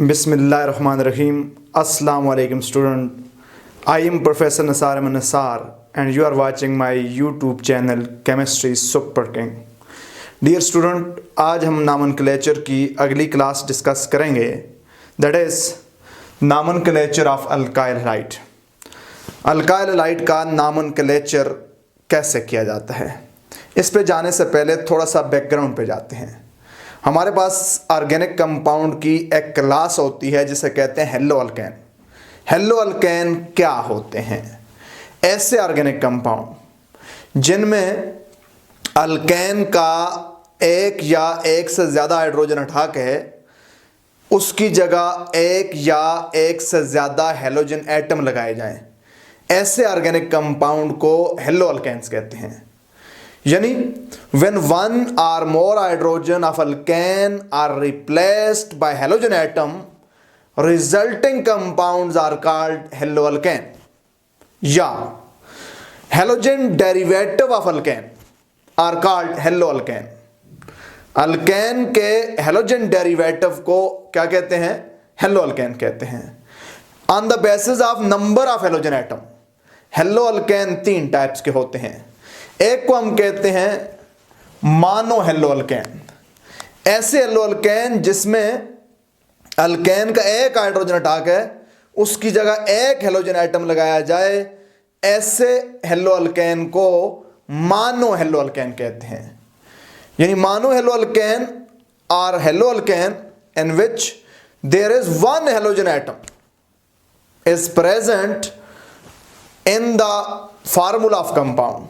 Bismillahirrahmanirrahim. Assalamu alaikum student. I am Professor Nasar and you are watching my YouTube channel Chemistry Super King. Dear student, आज हम nomenclature की अगली class discuss करेंगे, that is nomenclature of alkyl halide. Alkyl halide का nomenclature कैसे किया जाता है, इस पे जाने से पहले थोड़ा सा बैकग्राउंड पे जाते हैं. हमारे पास ऑर्गेनिक कंपाउंड की एक क्लास होती है जिसे कहते हैं हेलो अल्केन. हेलो अल्केन क्या होते हैं? ऐसे ऑर्गेनिक कंपाउंड जिनमें अल्केन का एक या एक से ज़्यादा हाइड्रोजन हटा के उसकी जगह एक या एक से ज़्यादा हेलोजन एटम लगाए जाएं, ऐसे ऑर्गेनिक कंपाउंड को हेलो अल्केन्स कहते हैं. यानी when one or more hydrogen of alkane are replaced by halogen atom, resulting compounds are called haloalkane. या halogen derivative of alkane are called haloalkane. Alkane के halogen derivative को क्या कहते हैं? हेलोअल्केन कहते हैं. On the basis of number of halogen atom, haloalkane 3 types के होते हैं. एक को हम कहते हैं मानो हेलोअल्केन. ऐसे हेलोअल्केन जिसमें अल्केन का एक हाइड्रोजन हटा के उसकी जगह एक हेलोजन एटम लगाया जाए, ऐसे हेलोअल्केन को मानो हेलोअल्केन कहते हैं. यानी मानो haloalkane are haloalkane in which there is one halogen atom is present in the formula of compound.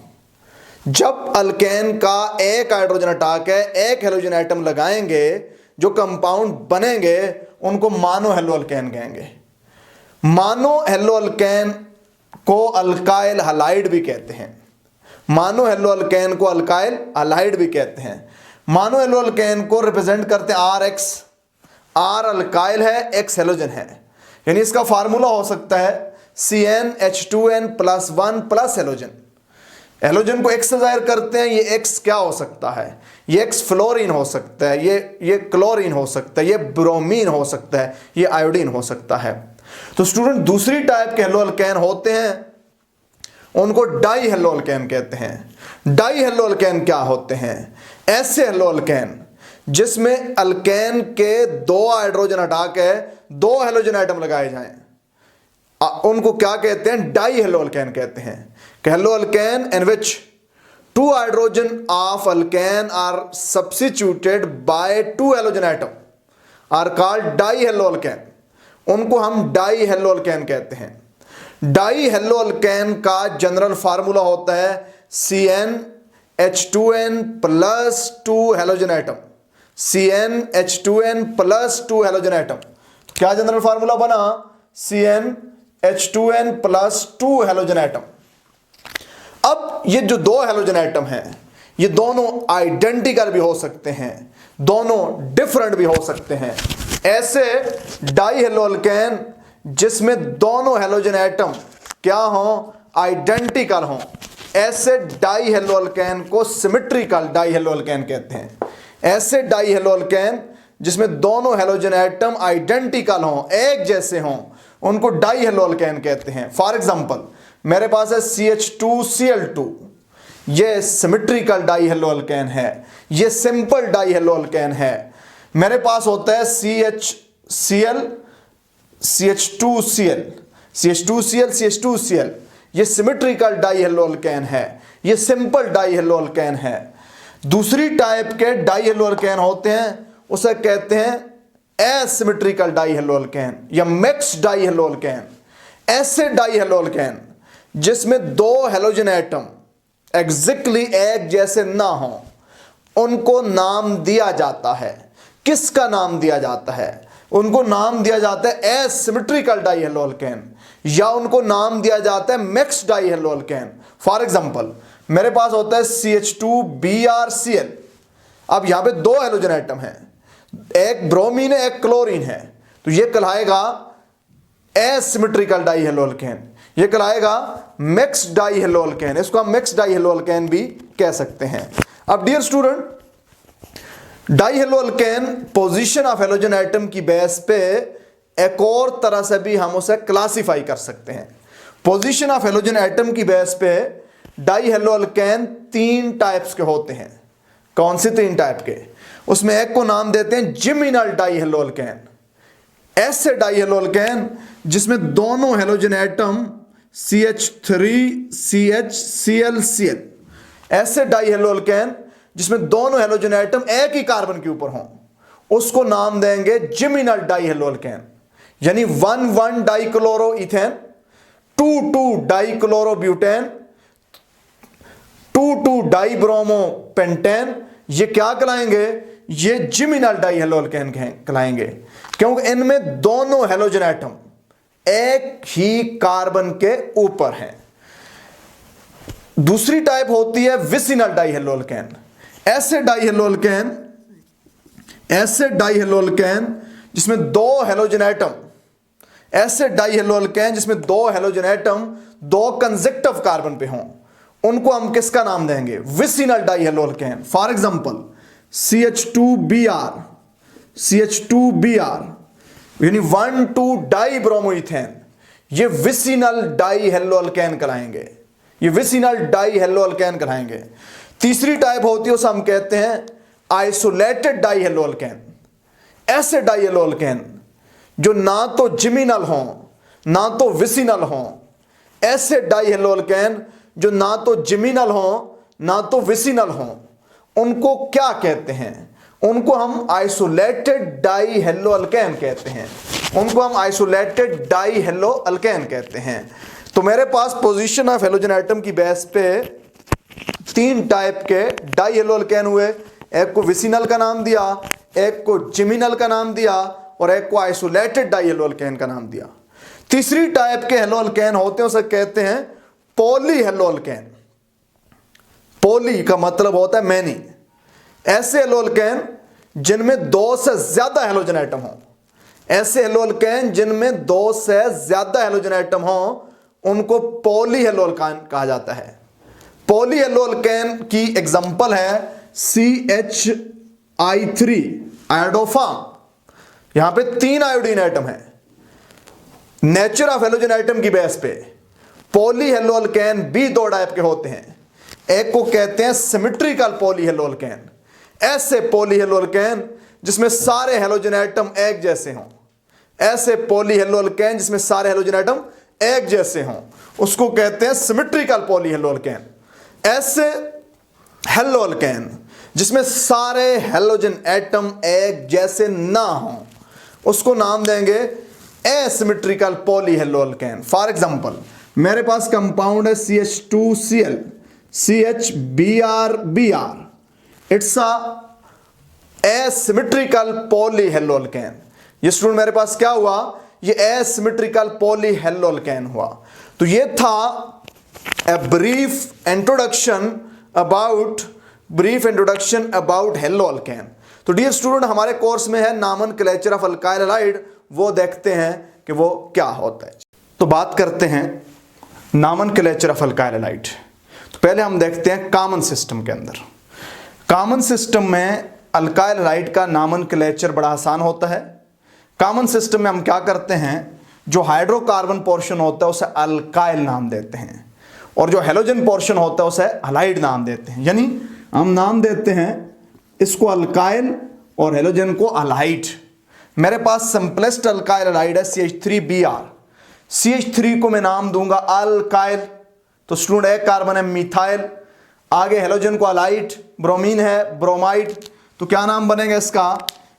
जब अल्केन का एक हाइड्रोजन हटा के एक हेलोजन एटम लगाएंगे, जो कंपाउंड बनेंगे उनको मानो हेलोअल्केन कहेंगे. मानो हेलोअल्केन को अल्काइल हैलाइड भी कहते हैं. मानो हेलोअल्केन को अल्काइल हैलाइड भी कहते हैं. मानो हेलोअल्केन को रिप्रेजेंट करते हैं RX. R अल्काइल है, X हेलोजन है. यानी इसका फार्मूला हो सकता है CnH2n+1 प्लस हेलोजन. हेलोजन को X से जाहिर करते हैं. ये X क्या हो सकता है? ये X फ्लोरीन हो सकता है, ये क्लोरीन हो सकता है, ये ब्रोमीन हो सकता है, ये आयोडीन हो सकता है. तो स्टूडेंट, दूसरी टाइप के हेलोअल्केन होते हैं, उनको डाई हेलोअल्केन कहते हैं. डाई हेलोअल्केन क्या होते हैं? ऐसे हेलोअल्केन जिसमें अल्केन के 2 हाइड्रोजन हटा के 2 हेलोजन एटम लगाए जाएं, उनको क्या कहते हैं? डाई हेलोअल्केन कहते हैं. हेलोअल्केन in which 2 hydrogen of alkane are substituted by 2 halogen atom are called diheloalkane. उनको हम डाई हेलोअल्केन कहते हैं. डाई हेलोअल्केन का जनरल फार्मूला होता है CnH2n+2 halogen atom. CnH2n+2 halogen atom. क्या जनरल फार्मूला बना? CnH2n+2 halogen atom. अब ये जो 2 हेलोजन एटम हैं, ये दोनों आइडेंटिकल भी हो सकते हैं, दोनों डिफरेंट भी हो सकते हैं. ऐसे डाई हेलोअल्केन जिसमें दोनों हेलोजन एटम क्या हों? आइडेंटिकल हों, ऐसे डाई हेलोअल्केन को सिमेट्रिकल डाई हेलोअल्केन कहते हैं. ऐसे डाई हेलोअल्केन जिसमें दोनों हेलोजन एटम आइडेंटिकल हों, एक जैसे हों, उनको डाई हेलोअल्केन कहते हैं. फॉर एग्जांपल, मेरे पास है CH2Cl2. ये सिमेट्रिकल डाई हेलोअल्केन है, ये सिंपल डाई हेलोअल्केन है. मेरे पास होता है CHCl CH2Cl CH2Cl CH2Cl. ये सिमेट्रिकल डाई हेलोअल्केन है, ये सिंपल डाई हेलोअल्केन है. दूसरी टाइप के डाई हेलोअल्केन होते हैं, उसे कहते हैं एसिमेट्रिकल डाई हेलोअल्केन या मिक्स्ड डाई हेलोअल्केन. ऐसे डाई हेलोअल्केन जिसमें 2 हेलोजन एटम एग्जैक्टली एक जैसे ना हो, उनको नाम दिया जाता है. किसका नाम दिया जाता है? उनको नाम दिया जाता है एसिमेट्रिकल डाई हेलोअल्केन, या उनको नाम दिया जाता है मिक्स्ड डाई हेलोअल्केन. फॉर एग्जांपल, मेरे पास होता है CH2BrCl. अब यहां पे 2 हेलोजन एटम हैं, एक ब्रोमीन है, एक क्लोरीन है. तो ये कहलाएगा एसिमेट्रिकल डाई हेलोअल्केन, ये कहलाएगा मिक्स्ड डाई हेलोअल्केन. इसको हम मिक्स्ड डाई हेलोअल्केन भी कह सकते हैं. अब dear student, di haloalkane position of halogen atom की बेस पे एक और तरह से भी हम उसे क्लासिफाई कर सकते हैं। पोजीशन ऑफ हेलोजन एटम की बेस पे डाई हेलो अल्केन 3 टाइप्स के होते हैं। कौन से 3 टाइप के? उसमें एक को नाम देते हैं जिमिनल डाई हेलो अल्केन, ऐसे डाई हेलो अल्केन जिसमें दोनों halogen atom CH3 CH Cl Cl, ऐसे डाई हेलो अल्केन जिसमें दोनों हेलोजन एटम एक ही कार्बन के ऊपर हों, उसको नाम देंगे जिमिनल डाई हेलो अल्केन। यानी 1,1 dichloro ethane, 2,2 dichlorobutane, 2,2 dibromo pentane, ये क्या कहलाएंगे? ये जिमिनल डाई हेलो अल्केन कहलाएंगे, क्योंकि इनमें दोनों हेलोजन एटम एक ही कार्बन के ऊपर हैं। दूसरी टाइप होती है विसिनल डाई हेलो अल्केन, ऐसे डाई हेलो अल्केन जिसमें दो हेलोजन एटम, ऐसे डाई हेलो अल्केन जिसमें दो हेलोजन एटम दो कंसेक्टिव कार्बन पे हों, उनको हम किसका नाम देंगे? Vicinal die hello alkane. For example CH2Br यानी 1,2 डाइब्रोमोइथेन, ये विसिनल डाई हेलो अल्केन कहलाएंगे, ये विसिनल डाई हेलो अल्केन कहलाएंगे। तीसरी टाइप होती है उसे हम कहते हैं आइसोलेटेड डाई हेलो अल्केन, ऐसे डाई हेलो अल्केन जो ना तो जिमिनल हों ना तो विसिनल हों, ऐसे डाई हेलो अल्केन जो ना तो जिमिनल हों ना तो विसिनल हों, उनको क्या कहते हैं? उनको हम आइसोलेटेड डाई हेलो अल्केन कहते हैं, उनको हम आइसोलेटेड डाई हेलो अल्केन कहते हैं। तो मेरे पास पोजीशन ऑफ हेलोजन एटम की बेस पे 3 टाइप के डाई हेलो अल्केन हुए, एक को विसिनल का नाम दिया, एक को जिमिनल का नाम दिया और एक को आइसोलेटेड डाई हेलो अल्केन का नाम दिया। तीसरी टाइप के हेलो अल्केन होते हैं उसे कहते हैं पॉली हेलो अल्केन। पॉली का मतलब होता है मैनी, ऐसे हेलो अल्केन जिनमें 2 से ज्यादा हेलोजन एटम हो, ऐसे हेलो अल्केन जिनमें 2 से ज्यादा हेलोजन एटम हो, उनको पॉली हेलो अल्केन कहा जाता है। पॉली हेलो अल्केन की एग्जांपल है CH3 आयोडोफॉर्म, यहां पे 3 आयोडीन एटम है। नेचर ऑफ हेलोजन एटम की बेस पे पॉली हेलो अल्केन भी 2 टाइप के होते हैं, एक को कहते हैं सिमेट्रिकल पॉली हेलो अल्केन, ऐसे पॉली हेलो अल्केन जिसमें सारे हेलोजन एटम एक जैसे हों, ऐसे पॉली हेलो अल्केन जिसमें सारे हेलोजन एटम एक जैसे हों, उसको कहते हैं सिमेट्रिकल पॉली हेलो अल्केन। ऐसे हेलो अल्केन जिसमें सारे हेलोजन एटम एक जैसे ना हों, उसको नाम देंगे asymmetrical poly hello alkane. For example मेरे पास कंपाउंड है CH2Cl CHBr, it's a asymmetrical poly hello alkane. ये स्टूडेंट मेरे पास क्या हुआ? ये एसिमेट्रिकल पॉली हेलो अल्केन हुआ। तो ये था a brief introduction about hello alkane. तो डियर स्टूडेंट हमारे कोर्स में है नॉमेनक्लेचर ऑफ अल्काइल हैलाइड, वो देखते हैं कि वो क्या होता है। तो बात करते हैं नॉमेनक्लेचर ऑफ अल्काइल हैलाइड। तो पहले हम देखते हैं कॉमन सिस्टम के अंदर। कॉमन सिस्टम में अल्काइल हैलाइड का नॉमेनक्लेचर बड़ा आसान होता है। कॉमन सिस्टम में हम क्या करते हैं, जो हाइड्रोकार्बन पोर्शन होता है उसे अल्काइल नाम देते हैं और जो हेलोजन पोर्शन होता है उसे हैलाइड नाम देते हैं। यानी हम नाम देते हैं इसको अल्काइल और हेलोजन को हैलाइड। मेरे पास सिंपलेस्ट अल्काइल हैलाइड है CH3Br, CH3 को मैं नाम दूंगा अल्काइल, तो स्टूडेंट एक कार्बन है मिथाइल, आगे हेलोजन को हैलाइड, ब्रोमीन है ब्रोमाइड, तो क्या नाम बनेगा इसका?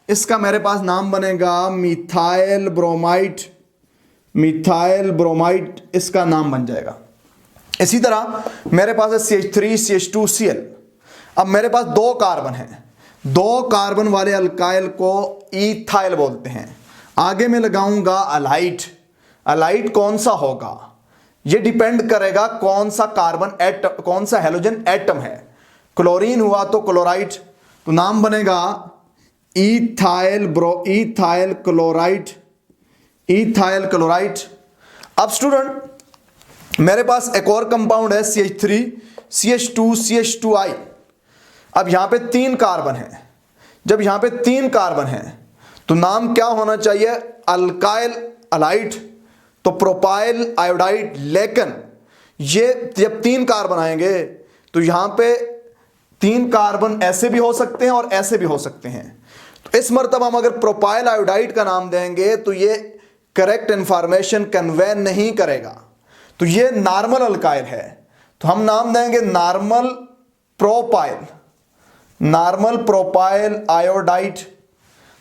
इसका मेरे पास नाम बनेगा मिथाइल ब्रोमाइड, मिथाइल ब्रोमाइड इसका नाम बन जाएगा। इसी तरह मेरे पास है CH3 CH2Cl। अब मेरे पास 2 कार्बन हैं, 2 कार्बन वाले अल्काइल को इथाइल बोलते हैं। आगे मैं लगाऊंगा अलाइड। अलाइड कौन सा होगा? ये डिपेंड करेगा कौन सा कार्बन एटम, कौन सा हेलोजन एटम है। क्लोरीन हुआ तो क्लोराइड, तो नाम बनेगा इथाइल क्लोराइड, इथाइल क्लोराइड। अब स्टूडेंट मेरे पास एक और कंपाउंड है CH3 CH2 CH2I। अब यहां पे 3 कार्बन है। जब यहां पे 3 कार्बन है तो नाम क्या होना चाहिए? अल्काइल हलाइड, तो प्रोपाइल आयोडाइड। लेकिन ये जब 3 कार्बन आएंगे तो यहां पे 3 कार्बन ऐसे भी हो सकते हैं और ऐसे भी हो सकते हैं। तो इस मर्तबा हम अगर प्रोपाइल आयोडाइड का नाम देंगे तो ये करेक्ट इंफॉर्मेशन कन्वे नहीं करेगा, तो ये नॉर्मल अल्काइल है, तो हम नाम देंगे normal propyl, normal propyl iodide,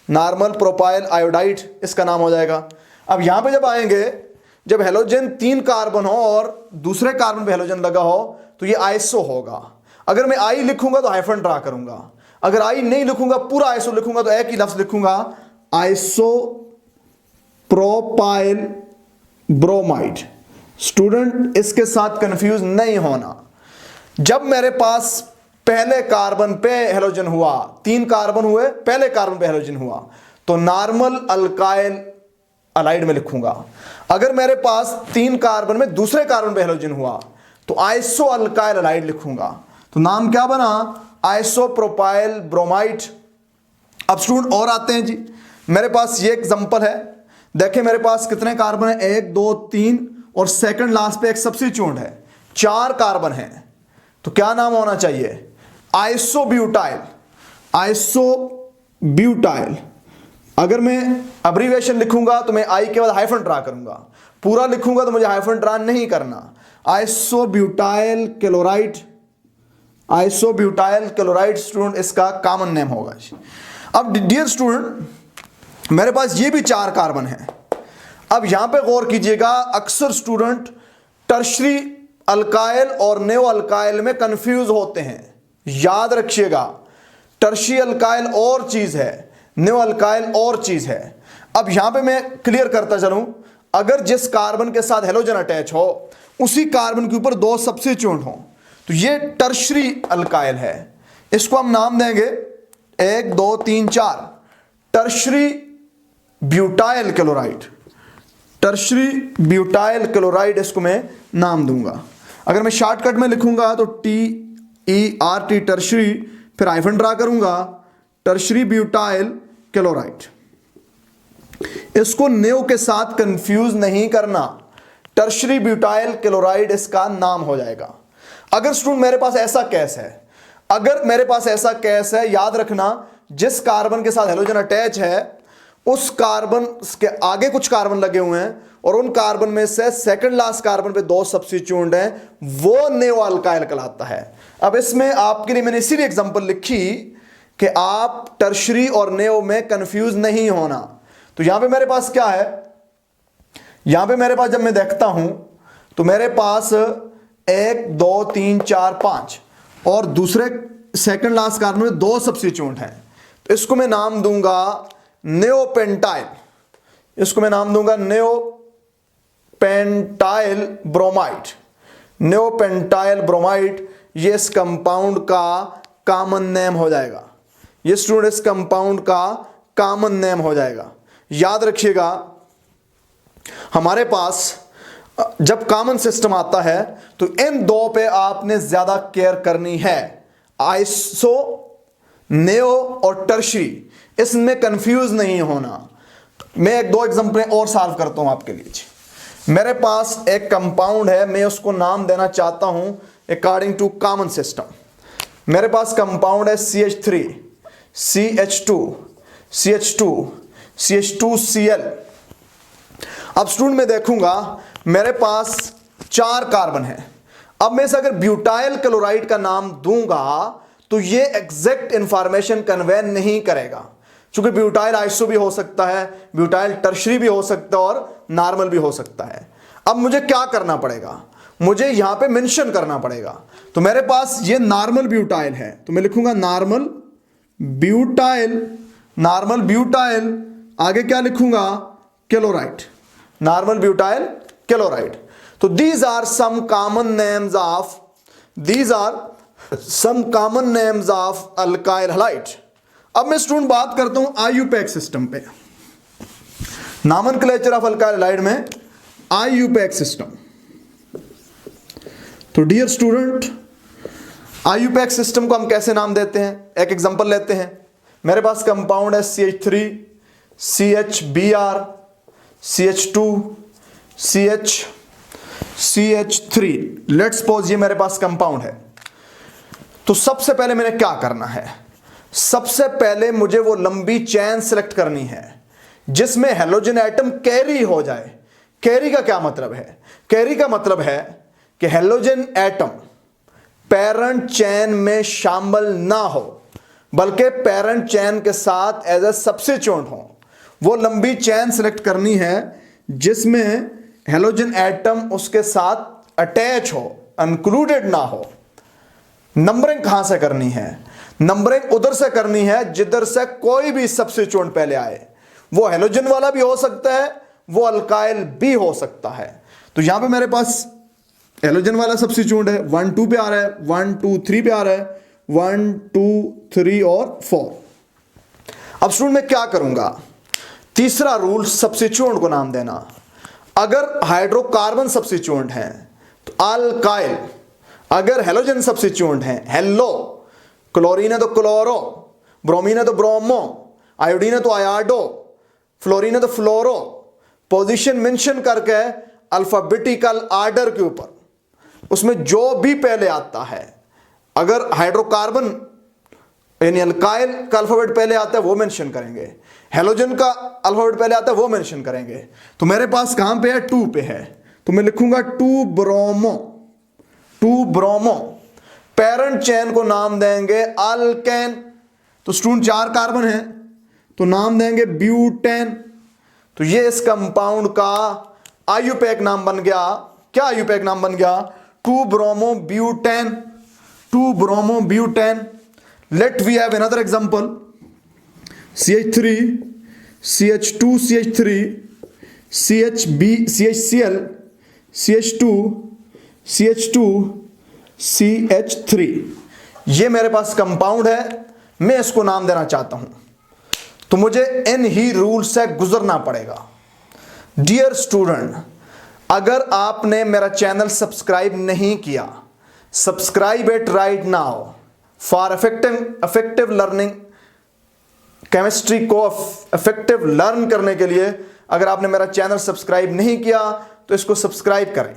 normal propyl iodide इसका नाम हो जाएगा। अब यहां पे जब आएंगे, जब हेलोजन 3 कार्बन हो और दूसरे कार्बन पे हेलोजन लगा हो तो ये आइसो होगा। अगर मैं आई लिखूंगा तो हाइफन ड्रा करूंगा, अगर आई नहीं लिखूंगा पूरा आइसो लिखूंगा तो एक ही लफ्ज लिखूंगा, आइसो प्रोपाइल ब्रोमाइड। स्टूडेंट इसके साथ कंफ्यूज नहीं होना। जब मेरे पास पहले कार्बन पे हेलोजन हुआ, 3 कार्बन हुए, पहले कार्बन पे हेलोजन हुआ, तो नॉर्मल अल्काइल हलाइड में लिखूंगा। अगर मेरे पास 3 कार्बन में दूसरे कार्बन पे हेलोजन हुआ तो आइसो अल्काइल हलाइड लिखूंगा। तो नाम क्या बना? Isopropyl bromide. अब स्टूडेंट और आते हैं जी, मेरे पास ये एग्जांपल है, देखें मेरे पास कितने कार्बन है, 1 2 3 और सेकंड लास्ट पे एक सब्स्टिट्यूएंट है, 4 कार्बन है। तो क्या नाम होना चाहिए? Isobutyl, isobutyl. अगर मैं अब्रीविएशन लिखूंगा तो मैं आई के बाद हाइफन ड्रा करूंगा, पूरा लिखूंगा तो मुझे हाइफन ड्रा नहीं करना। Isobutyl chloride, isobutyl chloride student इसका कॉमन नेम होगा। अब डियर स्टूडेंट मेरे पास ये भी 4 कार्बन है। अब यहां पे गौर कीजिएगा, अक्सर स्टूडेंट टर्शरी अल्काइल और नेओ अल्काइल में कंफ्यूज होते हैं। याद रखिएगा, टर्शरी अल्काइल और चीज है, नेओ अल्काइल और चीज है। अब यहां पे मैं क्लियर करता चलूं, अगर जिस कार्बन के साथ हेलोजन अटैच हो उसी कार्बन के ऊपर 2 सब्स्टिट्यूएंट हो तो ये टर्शरी अल्काइल है। इसको हम नाम देंगे 1 2 3 4 tertiary butyl chloride, tertiary butyl chloride इसको मैं नाम दूंगा। अगर मैं शॉर्टकट में लिखूंगा तो TERT टर्शरी, फिर हाइफन ड्रा करूंगा, टर्शरी ब्यूटाइल क्लोराइड। इसको नेओ के साथ कंफ्यूज नहीं करना, टर्शरी ब्यूटाइल क्लोराइड इसका नाम हो जाएगा। अगर स्टूडेंट मेरे पास ऐसा केस है, अगर मेरे पास ऐसा केस है, याद रखना जिस कार्बन के साथ हेलोजन अटैच है उस कार्बन के आगे कुछ कार्बन लगे हुए हैं और उन कार्बन में से सेकंड लास्ट कार्बन पे 2 सब्स्टिट्यूएंट हैं, वो नेओ अल्काइल कहलाता है। अब इसमें आपके लिए मैंने इसीलिए एग्जांपल लिखी कि आप टर्शरी और नेओ में कंफ्यूज नहीं होना। तो यहां पे मेरे पास क्या है, यहां पे मेरे पास जब मैं देखता हूं तो मेरे पास 1 2 3 4 5 और दूसरे सेकंड लास्ट कार्बन में 2 सब्स्टिट्यूएंट हैं, तो इसको मैं नाम दूंगा नेओपेंटाइल, इसको मैं नाम दूंगा नेओपेंटाइल ब्रोमाइड, नेओपेंटाइल ब्रोमाइड। ये इस कंपाउंड का कॉमन नेम हो जाएगा, ये स्टूडेंट इस कंपाउंड का कॉमन नेम हो जाएगा। याद रखिएगा, हमारे पास जब कॉमन सिस्टम आता है तो इन 2 पे आपने ज्यादा केयर करनी है, आइसो, नेओ और टर्शरी, इसमें कंफ्यूज नहीं होना। मैं 1 2 एग्जांपल और सॉल्व करता हूं आपके लिए। मेरे पास एक कंपाउंड है, मैं उसको नाम देना चाहता हूं अकॉर्डिंग टू कॉमन सिस्टम। मेरे पास कंपाउंड है CH3 CH2 CH2 CH2Cl। अब स्टूडेंट मैं देखूंगा मेरे पास 4 कार्बन है। अब मैं इसे अगर ब्यूटाइल क्लोराइड का नाम दूंगा तो ये एग्जैक्ट इंफॉर्मेशन कन्वे नहीं करेगा, क्योंकि ब्यूटाइल आइसो भी हो सकता है, ब्यूटाइल टर्शरी भी हो सकता है और नॉर्मल भी हो सकता है। अब मुझे क्या करना पड़ेगा, मुझे यहां पे मेंशन करना पड़ेगा। तो मेरे पास ये नॉर्मल ब्यूटाइल है तो मैं लिखूंगा नॉर्मल ब्यूटाइल, नॉर्मल ब्यूटाइल, आगे क्या लिखूंगा, क्लोराइड, नॉर्मल ब्यूटाइल क्लोराइड। तो these are some common names of, these are some common names of alkyl halide. अब मैं स्टूडेंट बात करता हूं IUPAC सिस्टम पे, नॉमेनक्लेचर ऑफ अल्काइल हलाइड में IUPAC सिस्टम। तो डियर स्टूडेंट IUPAC सिस्टम को हम कैसे नाम देते हैं, एक एग्जांपल लेते हैं। मेरे पास कंपाउंड है CH3 CHBr, CH2, CH3। Let's suppose ये मेरे पास कंपाउंड है। तो सबसे पहले मैंने क्या करना है, सबसे पहले मुझे वो लंबी चेन सेलेक्ट करनी है जिसमें हेलोजन एटम कैरी हो जाए। कैरी का क्या मतलब है? कैरी का मतलब है कि हेलोजन एटम पेरेंट चेन में शामिल ना हो, बल्कि पेरेंट चेन के साथ एज ए सब्स्टिट्यूएंट हो। वो लंबी चेन सेलेक्ट करनी है जिसमें हेलोजन एटम उसके साथ अटैच हो, इंक्लूडेड ना हो। नंबरिंग कहां से करनी है? नंबरिंग उधर से करनी है जिधर से कोई भी सब्स्टिट्यूएंट पहले आए। वो हेलोजन वाला भी हो सकता है, वो अल्काइल भी हो सकता है। तो यहां पे मेरे पास हेलोजन वाला सब्स्टिट्यूएंट है, 1 2 पे आ रहा है, 1 2 3 पे आ रहा है, 1 2 3 और 4। अब स्टूडेंट मैं क्या करूंगा, तीसरा रूल सब्स्टिट्यूएंट को नाम देना। अगर हाइड्रोकार्बन सब्स्टिट्यूएंट है तो अल्काइल, अगर हेलोजन सब्स्टिट्यूएंट है हेलो, क्लोरीन है तो क्लोरो, ब्रोमीन है तो ब्रोमो, आयोडीन है तो आयाडो, फ्लोरीन है तो फ्लोरो। पोजीशन मेंशन करके अल्फाबेटिकल आर्डर के ऊपर उसमें जो भी पहले आता है, अगर हाइड्रोकार्बन यानी अल्काइल का अल्फाबेट पहले आता है वो मेंशन करेंगे, हेलोजन का अल्फाबेट पहले आता है वो मेंशन करेंगे। तो मेरे पास कहां पे है? 2 पे है, तो मैं लिखूंगा 2 ब्रोमो। 2 ब्रोमो। पेरेंट चेन को नाम देंगे अल्केन। तो स्टूडेंट 4 कार्बन है तो नाम देंगे ब्यूटेन। तो ये इस कंपाउंड का IUPAC नाम बन गया। क्या IUPAC नाम बन गया? 2 bromo butane. 2 bromo butane. Let we have another example, CH3, CH2, CH3, CHCl, CH2, CH2, CH3। ये मेरे पास कंपाउंड है, मैं इसको नाम देना चाहता हूं, तो मुझे इन ही रूल से गुजरना पड़ेगा। डियर स्टूडेंट, अगर आपने मेरा चैनल सब्सक्राइब नहीं किया, subscribe it right now for effective learning. Chemistry को इफेक्टिव लर्न करने के लिए अगर आपने मेरा चैनल सब्सक्राइब नहीं किया तो इसको सब्सक्राइब करें,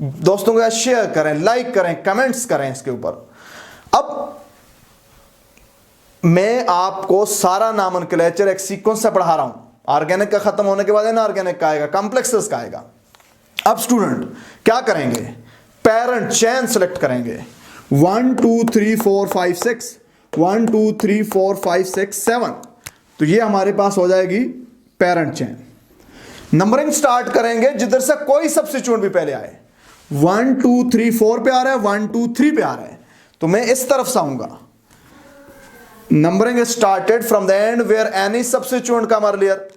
दोस्तों के साथ शेयर करें, लाइक करें, कमेंट्स करें इसके ऊपर। अब मैं आपको सारा नॉमेनक्लेचर एक सीक्वेंस से पढ़ा रहा हूं। ऑर्गेनिक का खत्म होने के बाद इनऑर्गेनिक का आएगा, कॉम्प्लेक्सेस का आएगा। अब स्टूडेंट क्या करेंगे? पेरेंट चेन सेलेक्ट करेंगे, 1 2 3 4 5 6, 1 2 3 4 5 6 7। तो ये हमारे पास हो जाएगी पेरेंट चेन। नंबरिंग स्टार्ट करेंगे जिधर से कोई सब्स्टिट्यूएंट भी पहले आए। 1 2 3 4 पे आ रहा है, 1 2 3 पे आ रहा है, तो मैं इस तरफ से आऊंगा। Numbering started from the end where any substituent come earlier.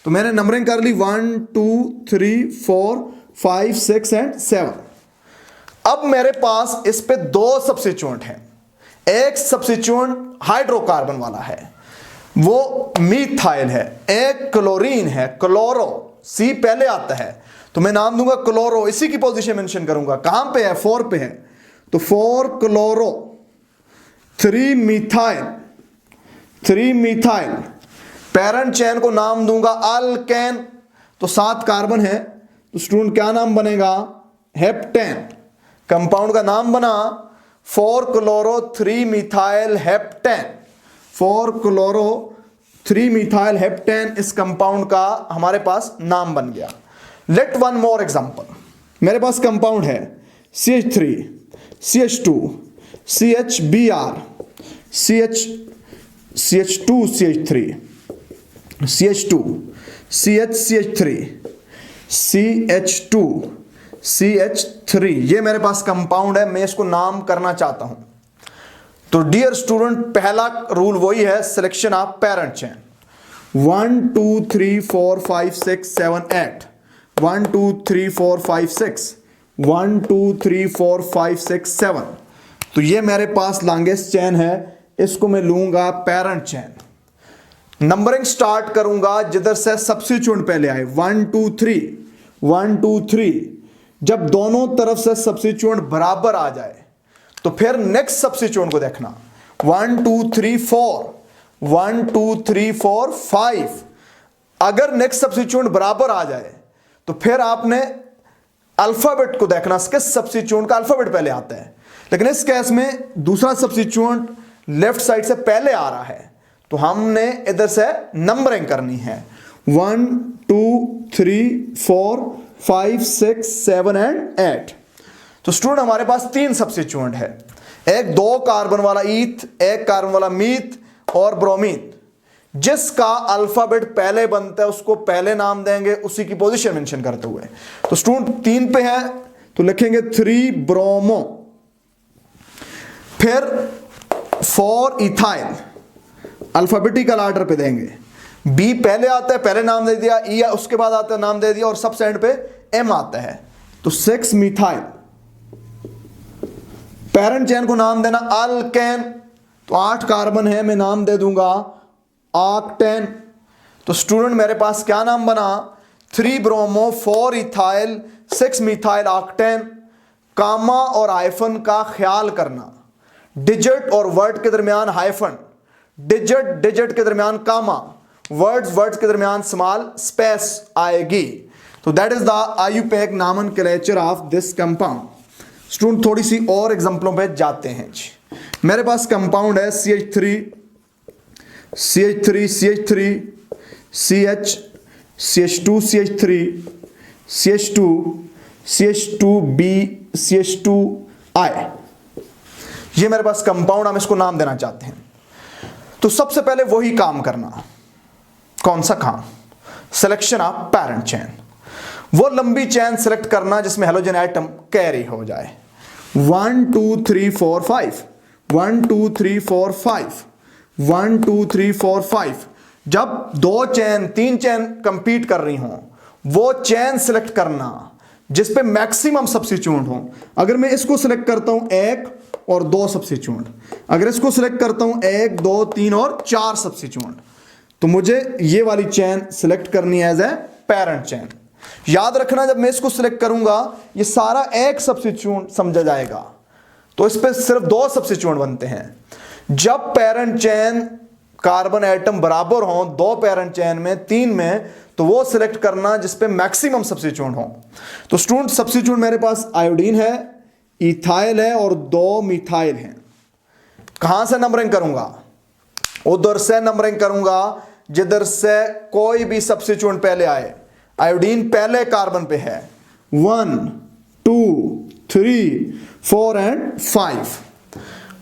तो मैंने नंबरिंग कर ली 1 2 3 4 5 6 एंड 7। अब मेरे पास इस पे 2 सब्स्टिट्यूएंट हैं। एक सब्स्टिट्यूएंट हाइड्रोकार्बन वाला है, वो मीथाइल है। एक क्लोरीन है, क्लोरो, सी पहले आता है, तो मैं नाम दूंगा क्लोरो। इसी की पोजीशन मेंशन करूंगा। कहां पे है? 4 पे है, तो 4 chloro. 3 methyl, 3 methyl. Parent chain को नाम दूंगा अल्केन, तो 7 कार्बन है, तो स्टूडेंट क्या नाम बनेगा? हेप्टेन। कंपाउंड का नाम बना 4 chloro 3 methyl heptane. 4 chloro 3 methyl heptane इस कंपाउंड का हमारे पास नाम बन गया। Let one more example. मेरे पास कंपाउंड है CH3, CH2, CHBr, CH2, CH3, CH2, CH3, CH2, CH3। ये मेरे पास कंपाउंड है, मैं इसको नाम करना चाहता हूं। तो डियर स्टूडेंट, पहला रूल वही है, सिलेक्शन ऑफ पेरेंट चेन। 1 2 3 4 5 6 7 8, 1 2 3 4 5 6, 1 2 3 4 5 6 7। तो ये मेरे पास लॉन्गेस्ट चेन है, इसको मैं लूंगा पेरेंट चेन। नंबरिंग स्टार्ट करूंगा जिधर से सब्स्टिट्यूएंट पहले आए, 1 2 3, 1 2 3। जब दोनों तरफ से सब्स्टिट्यूएंट बराबर आ जाए तो फिर नेक्स्ट सब्स्टिट्यूएंट को देखना, 1 2 3 4, 1 2 3 4 5। अगर नेक्स्ट सब्स्टिट्यूएंट बराबर आ जाए तो फिर आपने अल्फाबेट को देखना, किस सब्स्टिट्यूएंट का अल्फाबेट पहले आता है। लेकिन इस केस में दूसरा सब्स्टिट्यूएंट लेफ्ट साइड से पहले आ रहा है, तो हमने इधर से नंबरिंग करनी है 1 2 3 4 5 6 7 एंड 8। तो स्टूडेंट हमारे पास 3 सब्स्टिट्यूएंट है, एक 2 कार्बन वाला ईथ, एक कार्बन वाला मीथ और ब्रोमीन। जिसका अल्फाबेट पहले बनता है उसको पहले नाम देंगे, उसी की पोजीशन मेंशन करते हुए। तो स्टूडेंट 3 पे है तो लिखेंगे 3 ब्रोमो, फिर 4 इथाइल, अल्फाबेटिकल ऑर्डर पे देंगे। बी पहले आता है, पहले नाम दे दिया, ई उसके बाद आता है, नाम दे दिया, और सबसे एंड पे एम आता है, तो 6 मिथाइल। पेरेंट चेन को नाम देना अल्केन, तो 8 कार्बन है, मैं नाम दे दूंगा ऑक्टेन। तो स्टूडेंट मेरे पास क्या नाम बना, 3 ब्रोमो 4 इथाइल 6 मिथाइल ऑक्टेन। कामा और हाइफन का ख्याल करना, डिजिट और वर्ड के दरमियान हाइफन, डिजिट के दरमियान कामा, वर्ड्स के दरमियान स्मॉल स्पेस आएगी। तो that is the IUPAC nomenclature of this compound. Student थोड़ी सी और एग्जांपलों पे जाते हैं जी। मेरे पास कंपाउंड है CH3 CH3 CH3 CH CH2 CH3 CH2 CH2B CH2I, ये मेरे पास कंपाउंड, हम इसको नाम देना चाहते हैं। तो सबसे पहले वही काम करना, कौन सा काम, सिलेक्शन ऑफ पेरेंट चेन। वो लंबी चेन सिलेक्ट करना जिसमें हेलोजन एटम कैरी हो जाए। 1 2 3 4 5 1 2 3 4 5 1 2 3 4 5। जब 2 चेन 3 चेन कंपीट कर रही हों, वो चेन सिलेक्ट करना जिस पे मैक्सिमम सब्स्टिट्यूएंट हो। अगर मैं इसको सिलेक्ट करता हूं 1 और 2 सब्स्टिट्यूएंट, अगर इसको सिलेक्ट करता हूं 1 2 3 और 4 सब्स्टिट्यूएंट, तो मुझे ये वाली चेन सिलेक्ट करनी है एज ए पेरेंट चेन। याद रखना, जब मैं इसको सिलेक्ट करूंगा ये सारा एक सब्स्टिट्यूएंट समझा जाएगा, तो इस पे सिर्फ 2 सब्स्टिट्यूएंट बनते हैं। जब पेरेंट चेन कार्बन एटम बराबर हो, 2 पेरेंट चेन में 3 में, तो वो सिलेक्ट करना जिस पे मैक्सिमम सब्स्टिट्यूएंट हो। तो स्टूडेंट सब्स्टिट्यूएंट मेरे पास आयोडीन है, इथाइल है और 2 मिथाइल है। कहां से नंबरिंग करूंगा, उधर से नंबरिंग करूंगा जिधर से कोई भी सब्स्टिट्यूएंट पहले आए। आयोडीन पहले कार्बन पे है, 1 2 3 4 एंड 5।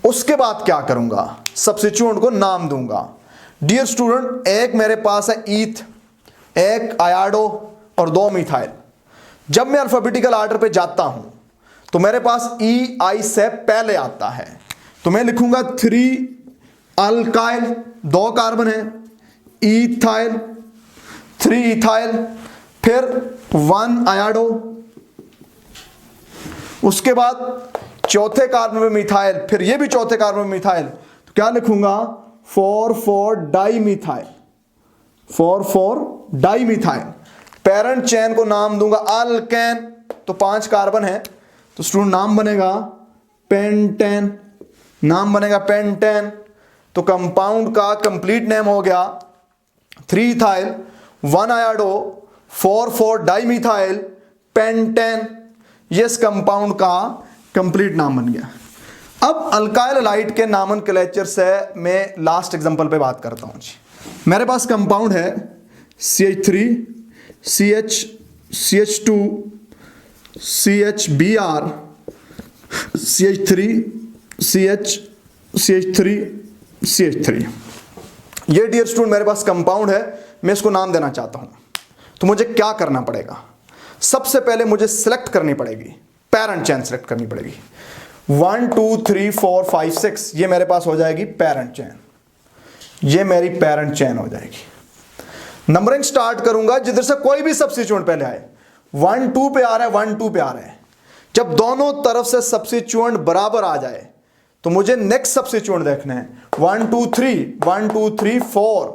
उसके बाद क्या करूंगा, सब्स्टिट्यूएंट को नाम दूंगा। डियर स्टूडेंट, एक मेरे पास है ईथ, एक आयाडो और 2 मिथाइल। जब मैं अल्फाबेटिकल ऑर्डर पे जाता हूं तो मेरे पास EI से पहले आता है, तो मैं लिखूंगा 3 अल्काइल, 2 कार्बन है, इथाइल 3 इथाइल, फिर 1 आयाडो, उसके बाद चौथे कार्बन में मिथाइल, फिर ये भी चौथे कार्बन में मिथाइल, तो क्या लिखूंगा 4 di methyl, 4 di methyl. Parent chain को नाम दूंगा अल्केन, तो 5 कार्बन है, तो स्टूडेंट नाम बनेगा पेंटेन, नाम बनेगा पेंटेन। तो कंपाउंड का कंप्लीट नेम हो गया 3 इथाइल 1 आयाडो 4 डाई मिथाइल पेंटेन। ये इस कंपाउंड का कंप्लीट नाम बन गया। अब अल्काइल हलाइड के नॉमेनक्लेचर से मैं लास्ट एग्जांपल पे बात करता हूं जी। मेरे पास कंपाउंड है CH3 CH CH2 CHBr CH3 CH CH3 CH3। ये डियर स्टूडेंट मेरे पास कंपाउंड है, मैं इसको नाम देना चाहता हूं। तो मुझे क्या करना पड़ेगा, सबसे पहले मुझे सिलेक्ट करनी पड़ेगी, पेरेंट चेन सिलेक्ट करनी पड़ेगी। 1 2 3 4 5 6 ये मेरे पास हो जाएगी पेरेंट चेन, ये मेरी पेरेंट चेन हो जाएगी। नंबरिंग स्टार्ट करूंगा जिधर से कोई भी सब्स्टिट्यूएंट पहले आए। 1 2 पे आ रहा है, 1 2 पे आ रहा है। जब दोनों तरफ से सब्स्टिट्यूएंट बराबर आ जाए तो मुझे नेक्स्ट सब्स्टिट्यूएंट देखना है। 1 2 3 1 2 3 4,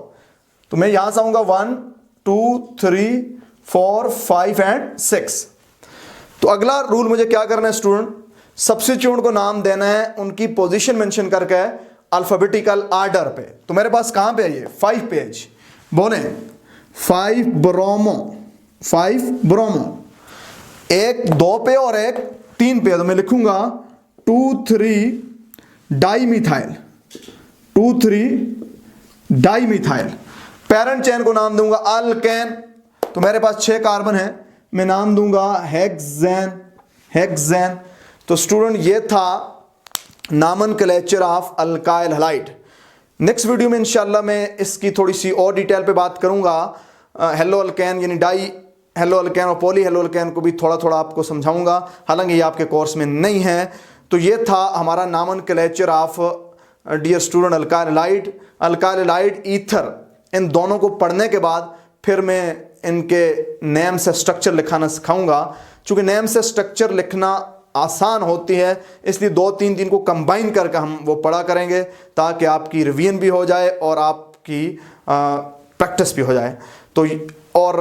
तो मैं यहां से आऊंगा 1 2 3 4 5 एंड 6। तो अगला रूल मुझे क्या करना है स्टूडेंट, सब्स्टिट्यूएंट को नाम देना है उनकी पोजीशन मेंशन करके अल्फाबेटिकल ऑर्डर पे। तो मेरे पास कहां पे है ये 5 पेज, बोले 5 ब्रोमो, 5 ब्रोमो, एक 2 पे और एक 3 पे, तो मैं लिखूंगा 2,3 डाइमिथाइल, 2,3 डाइमिथाइल। पैरेंट चेन को नाम दूंगा अल्केन, तो मेरे पास 6 कार्बन है, मैं नाम दूंगा हेक्सेन, हेक्सेन। तो स्टूडेंट ये था nomenclature of alkyl halide. Next video में इंशाल्लाह मैं इसकी थोड़ी सी और डिटेल पे बात करूंगा। हेलो अल्केन यानी डाई हेलो अल्केन और पॉली हेलो अल्केन को भी थोड़ा थोड़ा आपको समझाऊंगा, हालांकि ये आपके कोर्स में नहीं है। तो ये था हमारा nomenclature of dear student alkyl halide, alkyl halide, ether. इन दोनों को पढ़ने के बाद फिर मैं इनके नेम से स्ट्रक्चर लिखाना सिखाऊंगा। चूंकि नेम से स्ट्रक्चर लिखना आसान होती है, इसलिए 2-3 दिन को कंबाइन करके हम वो पढ़ा करेंगे, ताकि आपकी रिवीजन भी हो जाए और आपकी प्रैक्टिस भी हो जाए। तो और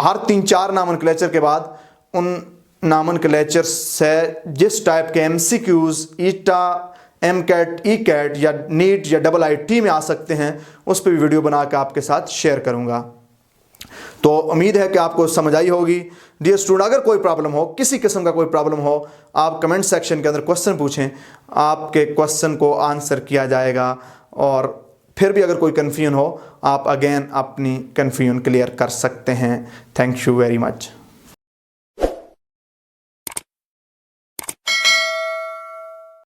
हर 3-4 नॉमेनक्लेचर के बाद उन नॉमेनक्लेचर से जिस टाइप के एमसीक्यूज ईटा, एमकैट, ईकैट या नीट या IIT में आ सकते हैं, उस पर भी वीडियो बना के आपके साथ शेयर करूंगा। तो उम्मीद है कि आपको समझ आई होगी। डियर स्टूडेंट, अगर कोई प्रॉब्लम हो, किसी किस्म का कोई प्रॉब्लम हो, आप कमेंट सेक्शन के अंदर क्वेश्चन पूछें, आपके क्वेश्चन को आंसर किया जाएगा। और फिर भी अगर कोई कन्फ्यूजन हो, आप अगेन अपनी कन्फ्यूजन क्लियर कर सकते हैं। Thank you very much.